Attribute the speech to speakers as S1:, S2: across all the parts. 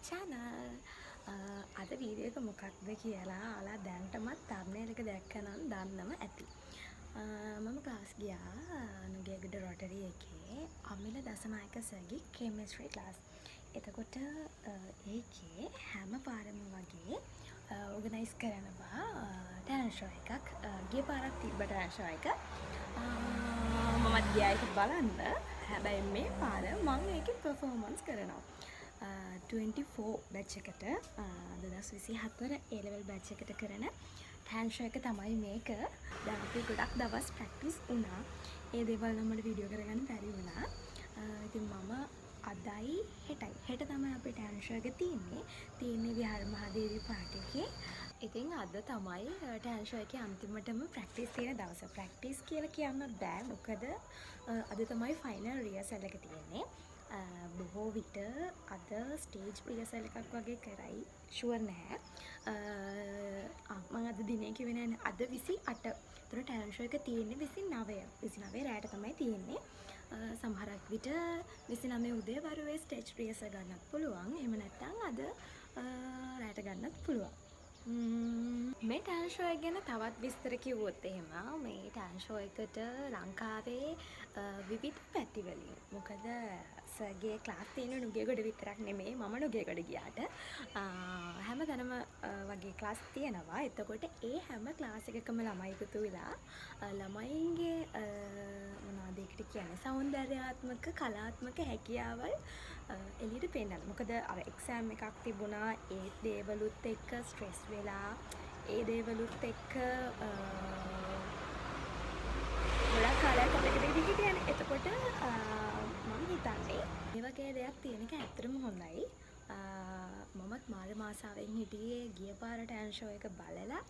S1: channel. අද video එක මොකක්ද කියලා ඔයාලා දැනටමත් thumbnail එක දැක්කනම් දන්නම ඇති. මම ක්ලාස් ගියා නුගේගොඩ රොටරි එකේ අමිල දසනායක සර්ගේ කෙමිස්ට්‍රි ක්ලාස්. එතකොට ඒකේ හැම පාරම වගේ ඕගනයිස් කරනවා ටැලන්ට් ෂෝ එකක්. ගිය පාරක් තිබ්බ ටැලන්ට් ෂෝ එක. මමත් ගියා ඒක බලන්න. හැබැයි මේ පාර මම ඒකේ පර්ෆෝමන්ස් කරනවා. 24 බැච් එකට 2024 A level බැච් එකට කරන ටැලන්ට් ෂෝ එක තමයි මේක. දැන් අපි ගොඩක් දවස් ප්‍රැක්ටිස් වුණා. ඒ දේවල් නම් මට වීඩියෝ කරගන්න බැරි වුණා. ඉතින් මම අදයි හෙට තමයි අපේ ටැලන්ට් ෂෝ එක තියෙන්නේ විහාර මහදේවි පාර්ක් එකේ. ඉතින් අද තමයි ටැලන්ට් ෂෝ එකේ අන්තිමටම ප්‍රැක්ටිස් තියෙන දවස. ප්‍රැක්ටිස් කියලා කියන්න බෑ මොකද අද තමයි ෆයිනල් රිහර්සල් එක තියෙන්නේ. බොහෝ විට අද ස්ටේජ් රිහර්සල් එකක් වගේ කරයි ෂුවර් නැහැ. මම අද දිනේ කිව්වේ නෑනේ අද 28. ඒතර ටැලන්ට් ෂෝ එක තියෙන්නේ 29 රැයට තමයි තියෙන්නේ. සමහරක් විට 29 උදේ වරුවේ ස්ටේජ් රිහර්සල් ගන්නත් පුළුවන්. එහෙම නැත්නම් අද රැයට ගන්නත් පුළුවන්. මේ ටැලන්ට් ෂෝ එක ගැන තවත් විස්තර කිව්වොත් එහෙම මේ ටැලන්ට් ෂෝ එකට ලංකාවේ විවිධ පැතිවලින් මොකද සර්ගේ ක්ලාස් තියෙන නුගේගොඩ විතරක් නෙමෙයි මම නුගේගොඩ ගියාට හැම තැනම වගේ ක්ලාස් තියෙනවා. එතකොට ඒ හැම ක්ලාස් එකකම ළමයි එකතු වෙලා ළමයින්ගේ මොනවද ඒකට කියන්නේ සෞන්දර්යාත්මක කලාත්මක හැකියාවල් එළියට පෙන්නනවා. මොකද අර එක්සෑම් එකක් තිබුණා ඒ දේවලුත් එක්ක ස්ට්‍රෙස් වෙලා ඒ දේවලුත් එක්ක ගොඩක් කාලයක් අපිට හිටියනේ. එතකොට මම හිතන්නේ මේ වගේ දෙයක් තියෙන එක ඇත්තටම හොඳයි. මමත් මාසාවෙන් හිටියේ ගිය පාර ටැලන්ට් ෂෝ එක බලලා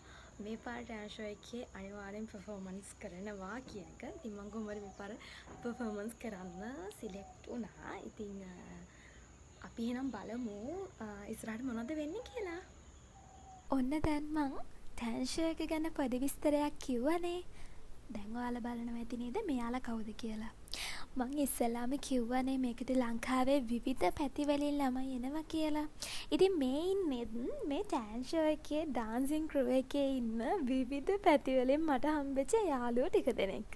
S1: මේ පාර ටැලන්ට් ෂෝ එකේ අනිවාර්යෙන් පර්ෆෝමන්ස් කරනවා කියන එක. ඉතින් මම කොහොමද මේ පාර පර්ෆෝමන්ස් කරන්න සිලෙක්ට් වුණා. ඉතින් අපි එහෙනම් බලමු ඉස්සරහට මොනවද වෙන්නේ කියලා.
S2: ඔන්න දැන් මං ටැලන්ට් ෂෝ එක ගැන පොඩි විස්තරයක් කිව්වනේ. දැන් ඔයාලා බලනවා ඇති නේද මෙයාලා කවුද කියලා. මං ඉස්සෙල්ලාම කිව්වනේ මේකට ලංකාවේ විවිධ පැතිවලින් ළමයි එනවා කියලා. ඉතින් මේ ඉන්නේ මේ ටැලන්ට් ෂෝ එකේ ඩාන්සින් ක්‍රූ එකේ ඉන්න විවිධ පැතිවලින් මට හම්බෙච්ච යාළුවෝ ටික දෙනෙක්.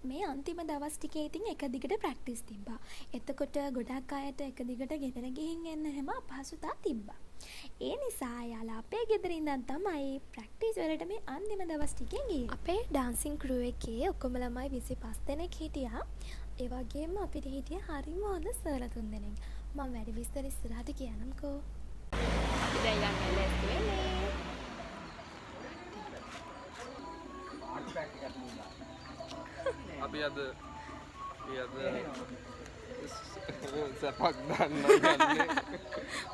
S2: මේ අන්තිම දවස් ටිකේ ඉතින් එක දිගට ප්‍රැක්ටිස් තිබ්බා. එතකොට ගොඩක් අයට එක දිගට ගෙදර ගිහින් එන්න හැම අපහසුතා තිබ්බා. ඒ නිසා යාලා අපේ ගෙදර ඉඳන් තමයි ප්‍රැක්ටිස් වලට මේ අන්තිම දවස් ටිකෙන් ගියේ. අපේ ඩාන්සින් ක්‍රූ එකේ ඔක්කොම ළමයි 25 දෙනෙක් හිටියා. ඒ වගේම අපිට හිටිය හරිම හොඳ සර්ලා 3 දෙනෙක්. මම වැඩි විස්තර ඉස්සරහට කියන්නම්කෝ.
S1: අපි දැන් යන්නේ ලෑස්ති වෙන්නේ.
S3: අපි අද සපක් දාන්න යන්නේ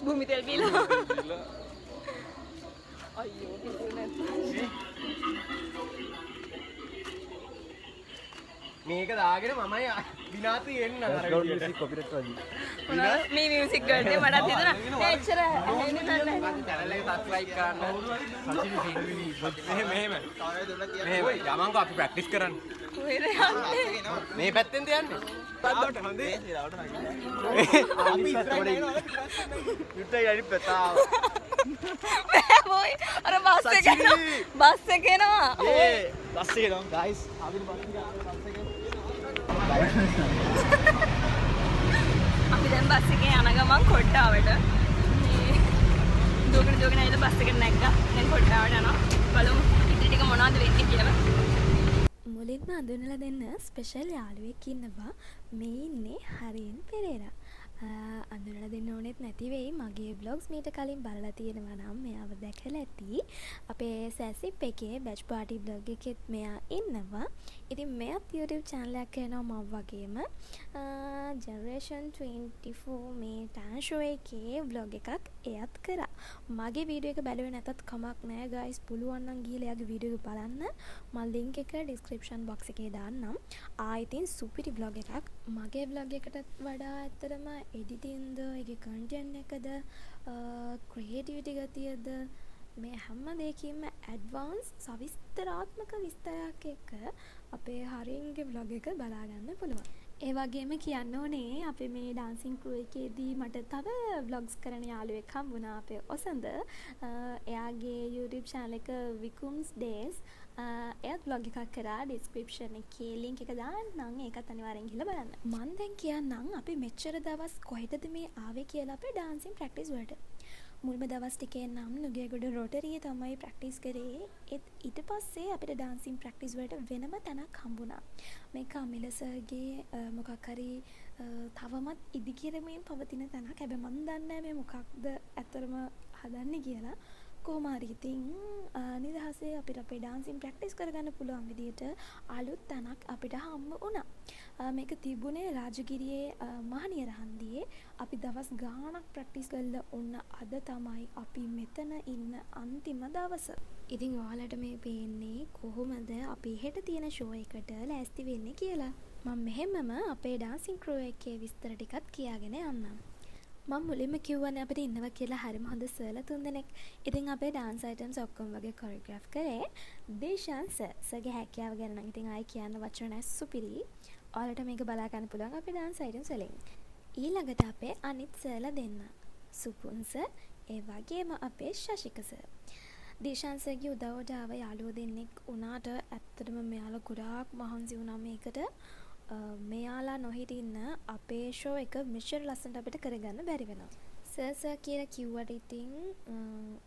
S1: භූමි තෙල් බීලා. අයියෝ පිස්සු නැත්නම්
S4: මේක දාගෙන මමයි විනාති එන්න අර විදියට කොපිරයිට් වගේ
S1: මේ මියුසික් ගන්න මට හිතුණා එච්චර ඇහෙන්නේ නැහැ.
S4: channel එක subscribe කරන්න මෙහෙම යමන්කෝ අපි ප්‍රැක්ටිස් කරන්න
S1: කොහෙද යන්නේ?
S4: මේ පැත්තෙන්ද යන්නේ බද්දට හොඳේ අපි ඉස්සරහට යනවා යුට්ටයි අනිත් පැත්තාව
S1: බෝයි අර බස් එක එනවා.
S4: බස් එක එනවා guys අපි බස් එක
S1: අපි දැන් බස් එකේ යන ගමන් කොට්ටාවට මේ දුවගෙන ඇවිල්ලා බස් එකට නැග්ගා. දැන් කොට්ටාවට යනවා. බලමු ඉතින් ටික මොනවද වෙන්නේ කියලා.
S2: මුලින්ම අඳුනලා දෙන්න ස්පෙෂල් යාළුවෙක් ඉන්නවා. මේ ඉන්නේ හරින් පෙරේරා. අඳුනලා දෙන්න ඕනෙත් නැති වෙයි. මගේ බ්ලොග්ස් මීට කලින් බලලා තියෙනවා නම් මෙයාව දැකලා ඇති. අපේ සැසිප් එකේ බැච් පාටි බ්ලොග් එකෙත් මෙයා ඉන්නවා. ඉතින් මෙයාත් YouTube channel එකක් කරනවා මම වගේම. Generation 24 මේ ටැලන්ට් ෂෝ එකේ vlog එකක් එයත් කරා. මගේ වීඩියෝ එක බැලුවේ නැතත් කමක් නැහැ guys. පුළුවන් නම් ගිහලා එයාගේ වීඩියෝ එක බලන්න. මම link එක description box එකේ දාන්නම්. ඉතින් සුපිරි vlog එකක්. මගේ vlog එකටත් වඩා ඇත්තටම editing ද ඒකේ content එකද creativity ගතියද මේ හැම දෙයකින්ම advance සවිස්තරාත්මක විස්තරයක් එක්ක අපේ හරින්ගේ vlog එක බලා ගන්න පුළුවන්. ඒ වගේම කියන්න ඕනේ අපේ මේ ඩාන්සින් ක්‍රූ එකේදී මට තව ව්ලොග්ස් කරන යාළුවෙක් හම්බුණා අපේ ඔසඳ. එයාගේ YouTube channel එක විකුම්ස් ඩේස්. එයාත් vlog එකක් කරා. description එකේ link එක දාන්නම්. ඒකත් අනිවාර්යෙන් ගිහලා බලන්න. මම දැන් කියන්නම් අපි මෙච්චර දවස් කොහෙටද මේ ආවේ කියලා අපේ ඩාන්සින් ප්‍රැක්ටිස් වලට. මුල්ම දවස් ටිකේ නම් නුගේගොඩ රොටරියේ තමයි ප්‍රැක්ටිස් කරේ. ඊට පස්සේ අපිට ඩාන්සින් ප්‍රැක්ටිස් වලට වෙනම තැනක් හම්බුණා. මේ කමිල සර්ගේ මොකක් හරි තවමත් ඉදිකිරමින් පවතින තැනක්. හැබැයි මම දන්නේ නැහැ මේ මොකක්ද ඇත්තටම හදන්නේ කියලා. කොහොම හරි ඉතින් නිදහසේ අපිට අපේ ඩාන්සින් ප්‍රැක්ටිස් කරගන්න පුළුවන් විදිහට අලුත් තැනක් අපිට හම්බ වුණා. මේක තිබුණේ රාජගිරියේ මහනියර හන්දියේ. අපි දවස් ගාණක් ප්‍රැක්ටිස් කරලා ඔන්න අද තමයි අපි මෙතන ඉන්න අන්තිම දවස. ඉතින් ඔයාලට මේ පේන්නේ කොහොමද අපි හෙට තියෙන ෂෝ එකට ලෑස්ති වෙන්නේ කියලා. මම මෙහෙමම අපේ ඩාන්සින් ක්‍රූ එකේ විස්තර ටිකත් කියාගෙන යන්නම්. මම මුලින්ම කිව්වනේ අපිට ඉන්නවා කියලා හරිම හොඳ සර්ලා තුන්දෙනෙක්. ඉතින් අපේ dance items ඔක්කොම වගේ කොරියෝග්‍රාෆ් කරේ දේශාන් සර්ගේ හැකියාව ගැන නම් ඉතින් ආයි කියන්න වචන නැහැ සුපිරි. ඔයාලට මේක බලා ගන්න පුළුවන් අපේ dance items වලින්. ඊළඟට අපේ අනිත් සර්ලා දෙන්න. සුපුන් සර් ඒ වගේම අපේ ශශික සර්. දේශාන් සර්ගේ උදව්වට ආව යාළුවෝ දෙන්නෙක් උනාට ඇත්තටම මෙයාලා ගොඩාක් මහන්සි වුණා මේකට. මෙයාලා නොහිටින්න අපේ ෂෝ එක මෙච්චර ලස්සනට අපිට කරගන්න බැරි වෙනවා. සර් කියලා කිව්වට ඉතින්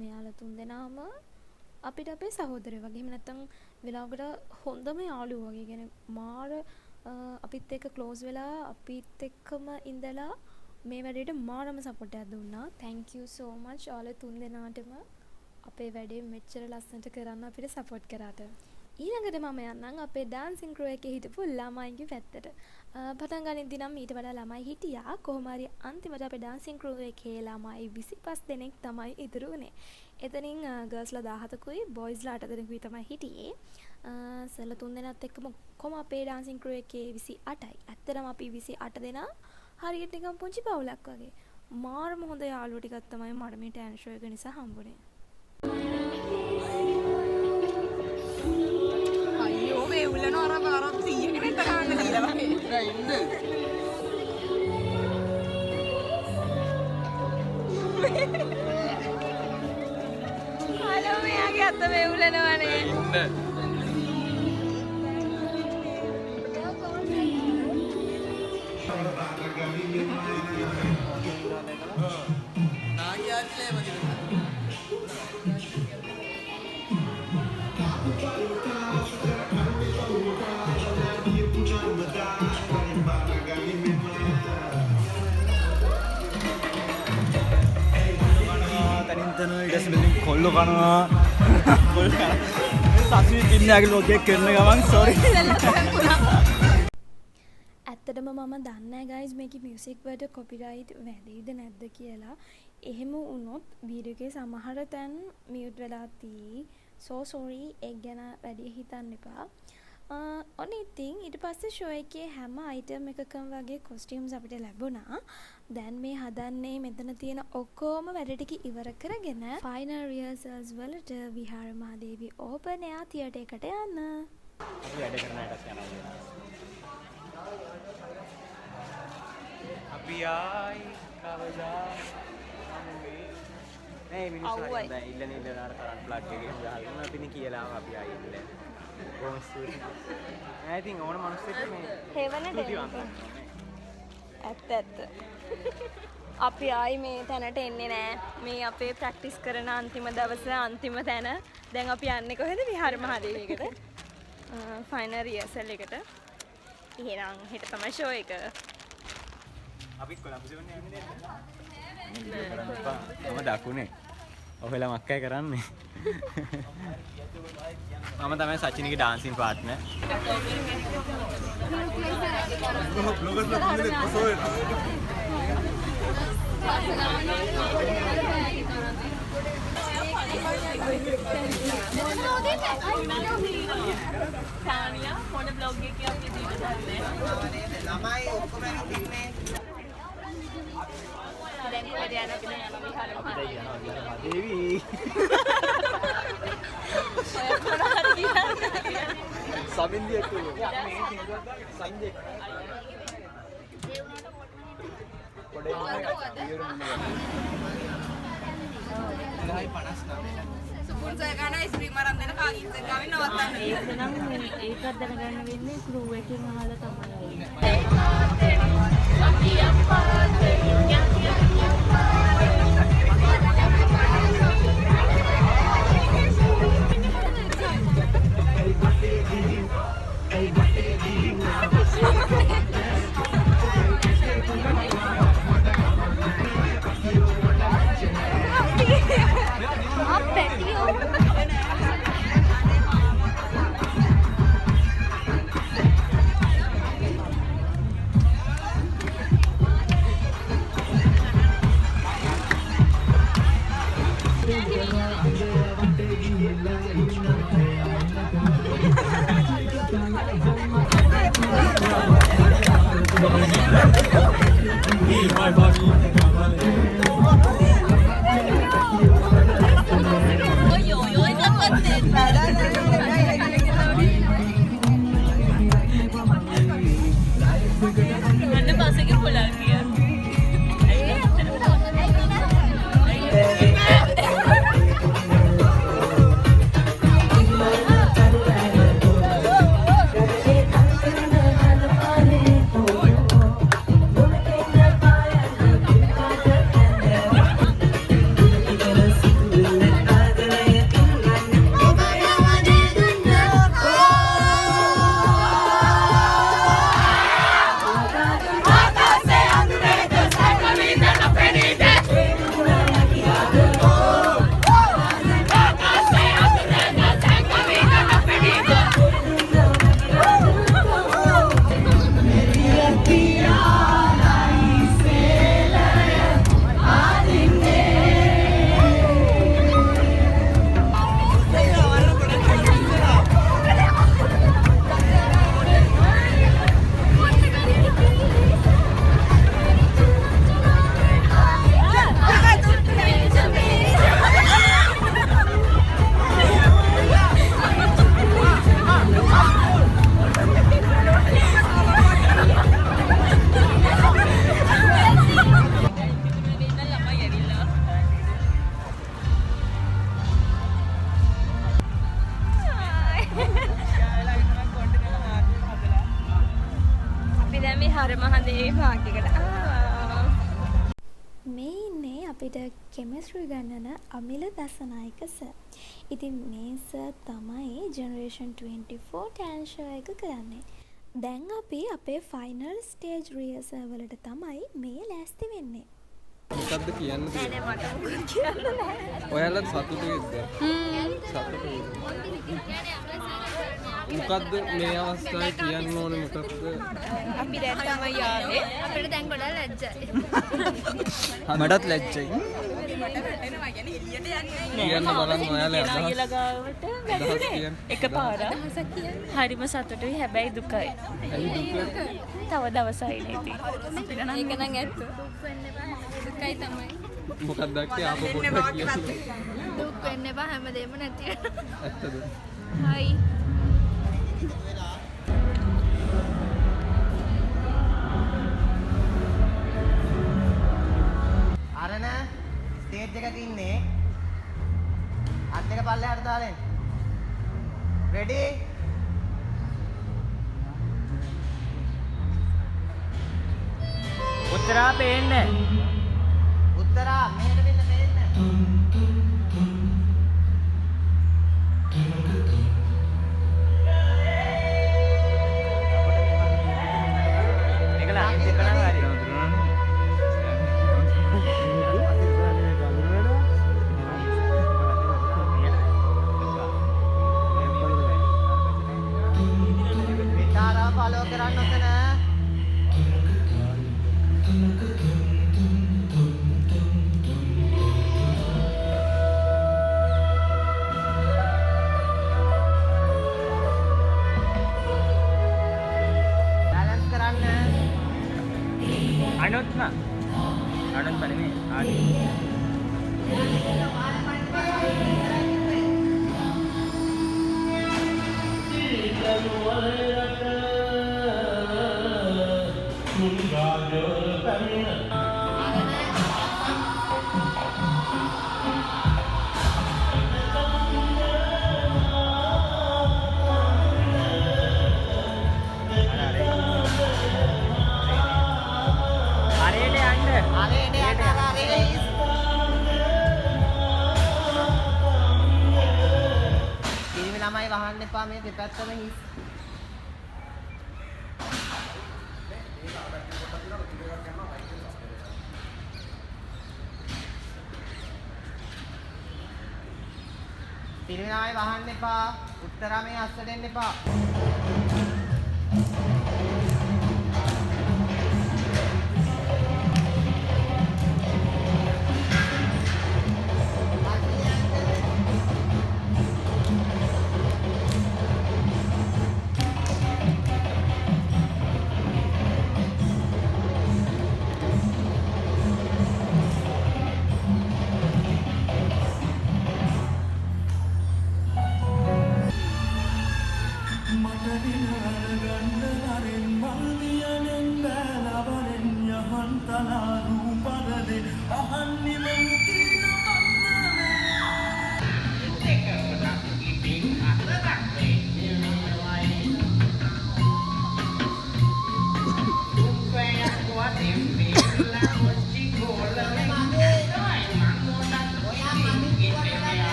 S2: මෙයාලා තුන්දෙනාම අපිට අපේ සහෝදරයෝ වගේ. එහෙම නැත්නම් වෙලාවකට හොඳම යාළුවෝ වගේ. කියන්නේ මාර අපිත් එක්ක ක්ලෝස් වෙලා අපිත් එක්කම ඉඳලා මේ වැඩේට මාරම සපෝට් එකක් දුන්නා. thank you so much ඔයාලා තුන්දෙනාටම අපේ වැඩේ මෙච්චර ලස්සනට කරන්න අපිට සපෝට් කරාට. ඊළඟට මම යන්නම් අපේ ඩාන්සින් ක්‍රූ එකේ හිටපු ළමයින්ගේ පැත්තට. පටන් ගනිද්දී නම් ඊට වඩා ළමයි හිටියා. කොහොම හරි අන්තිමට අපේ ඩාන්සින් ක්‍රූ එකේ ළමයි 25 දෙනෙක් තමයි ඉතුරු වුණේ. එතනින් ගර්ල්ස්ලා 17කුයි බොයිස්ලා 8 දෙනෙකුයි තමයි හිටියේ. සර්ලා 3 දෙනාත් එක්කම කොහොම අපේ ඩාන්සින් ක්‍රූ එකේ 28යි. ඇත්තටම අපි 28 දෙනා හරියට නිකන් පුංචි පවුලක් වගේ. මාරම හොඳ යාළුවෝ ටිකක් තමයි මට මේ ටෑන් ෂෝ එක නිසා හම්බුනේ.
S5: වෙවුලන අර 100කට ගන්න දීලා වගේ ඉන්න. හලෝ මෙයාගේ අත වෙවුලනවනේ.
S3: ඉන්න.
S4: කොල්ලෝ කනවා සසුයි දින්නාගේ ලෝකයක් කරන ගමන් සෝරි.
S2: ඇත්තටම මම දන්නේ නැහැ guys මේකේ මියුසික් වලට කොපිරයිට් වැදෙයිද නැද්ද කියලා. එහෙම වුණොත් වීඩියෝ එකේ සමහර තැන් මියුට් වෙලා තියෙයි. so sorry ඒක ගැන වැඩි හිතන්න එපා. ඔන්න ඉතින් ඊට පස්සේ ෂෝ එකේ හැම අයිටම් එකකම වගේ කොස්ටියුම්ස් අපිට ලැබුණා. දැන් මේ හදන්නේ මෙතන තියෙන ඔක්කොම වැඩ ටික ඉවර කරගෙන ෆයිනල් රිහර්සල්ස් වලට විහාර මහදේවි ඕපන් එයාර් තියටර් එකට යන්න.
S4: අපි වැඩ කරන අයටත් යනවා. අපි ආයි කවදා නේ මිනිස්සු හරියට ඉල්ලන අර කරන්ට් ප්ලග් එකේ ගහගෙන අපිනේ කියලා අපි ආයි ඉන්නේ. කොහොමද I think ඕන මිනිස්සුන්ට මේ
S1: හේවන දෙන්න. ඇත්ත. අපි ආයි මේ තැනට එන්නේ නෑ. මේ අපේ ප්‍රැක්ටිස් කරන අන්තිම දවස අන්තිම තැන. දැන් අපි යන්නේ කොහෙද? විහාර මහදේවියකට. ෆයිනල් රිහර්සල් එකට. එහෙනම් හෙට තමයි ෂෝ එක.
S4: අපි කොළඹ යන්නේ නේද? මම දකුණේ. ඔහෙලා මක්කයි කරන්නේ. මම තමයි සචින්ගේ ඩාන්සින් පාර්ට්නර්.
S5: තානියා මොන බ්ලොග් එකේ අපි දීලා ළමයි ඔක්කොම ඉන්නේ. දැන් කොහෙද යන්නේ කියලා විහාර
S4: දේවි. සමින්දියක් කියන්නේ. සමින්දියක්.
S5: ඒකත් දැනගන්න වෙන්නේ ක්‍රූ එකකින් අහලා තමයි.
S2: මේ ඉන්නේ අපිට කෙමිස්ට්‍රි ගන්නන අමිල දසනායක සර්. ඉතින් මේ සර් තමයි ජෙනරේෂන් 24 ටැලන්ට් ෂෝ එක කරන්නේ. දැන් අපි අපේ ෆයිනල් ස්ටේජ් රිහර්සල් වලට තමයි මේ ලෑස්ති වෙන්නේ.
S3: මොකද්ද කියන්න තියෙන්නේ? ඔයාලත් සතුටු වෙද්ද? සතුටු වෙද්ද? මොකද්ද මේ අවස්ථාවේ කියන්න ඕනේ මොකද්ද?
S1: අපි දැන් තමයි ආවේ.
S2: අපිට දැන් ගොඩක් ලැජ්ජයි.
S4: මටත් ලැජ්ජයි.
S3: කියන්න බලන්න ඔයාලා
S5: ඊළඟ ගාවට එකපාරක් හරිම සතුටුයි හැබැයි දුකයි. තව දවසයි නේද?
S2: ඒක නම් ඇත්ත. දුකයි තමයි.
S3: මොකක්ද දැක්කේ ආපහු පොඩ්ඩක් කියන්න.
S2: දුක් වෙන්න එපා හැමදේම නැති.
S3: ඇත්තද?
S2: හයි.
S6: අරන ස්ටේජ් එකක ඉන්නේ අත් දෙක පල්ලෙහාට දාලා රෙඩි
S4: උත්තරා පේන්නේ
S6: උත්තරා මෙහෙට වෙන්න පේන්න
S4: මේකලා දෙකනම් හරි විතරා ෆලෝ කරන්න ඔතන අනුත් බනේ ආදි
S7: මුංගා
S6: එපා මේ දෙපැත්තම හිස්. පිරිනාවේ වහන්න එපා. උත්තරා මේ අස්සට එන්න එපා.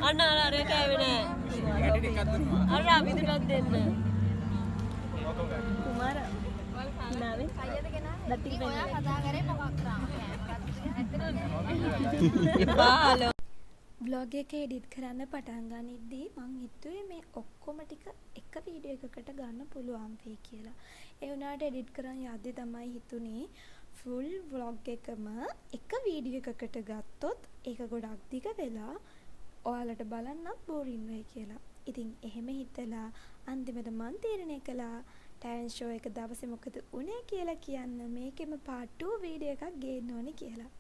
S5: අන්න අර කෑවේ නෑ. අර අවිදුටත් දෙන්න. කුමාර. නාවේ. දත්ති පෙන්නලා කතා කරේ මොකක්ද? බාලෝ.
S2: බ්ලොග් එක එඩිට් කරන්න පටන් ගනිද්දී මං හිතුවේ මේ ඔක්කොම ටික එක වීඩියෝ එකකට ගන්න පුළුවන් වෙයි කියලා. ඒ වුණාට එඩිට් කරන් යද්දි තමයි හිතුනේ ෆුල් vlog එකම එක වීඩියෝ එකකට ගත්තොත් ඒක ගොඩක් දිග වෙලා ඔයාලට බලන්නත් බෝරින් වෙයි කියලා. ඉතින් එහෙම හිතලා අන්තිමට මං තීරණය කළා ටැලන්ට් ෂෝ එක දවසේ මොකද උනේ කියලා කියන්න මේකෙම part 2 වීඩියෝ එකක් ගේන්න ඕනේ කියලා.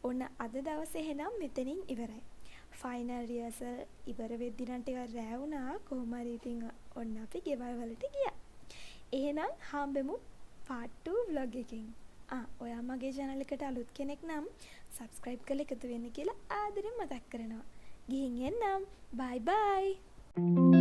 S2: ඔන්න අද දවසේ එහෙනම් මෙතනින් ඉවරයි. ෆයිනල් රියසල් ඉවර වෙද්දි නම් ටිකක් රෑ වුණා. කොහොම හරි ඉතින් ඔන්න අපි ගෙවල් වලට ගියා. එහෙනම් හම්බෙමු part 2 vlog එකකින්. ඔයා මගේ channel එකට අලුත් කෙනෙක් නම් subscribe කරලා එකතු වෙන්න කියලා ආදරෙන් මතක් කරනවා. ගිහින් එන්නම්. bye bye.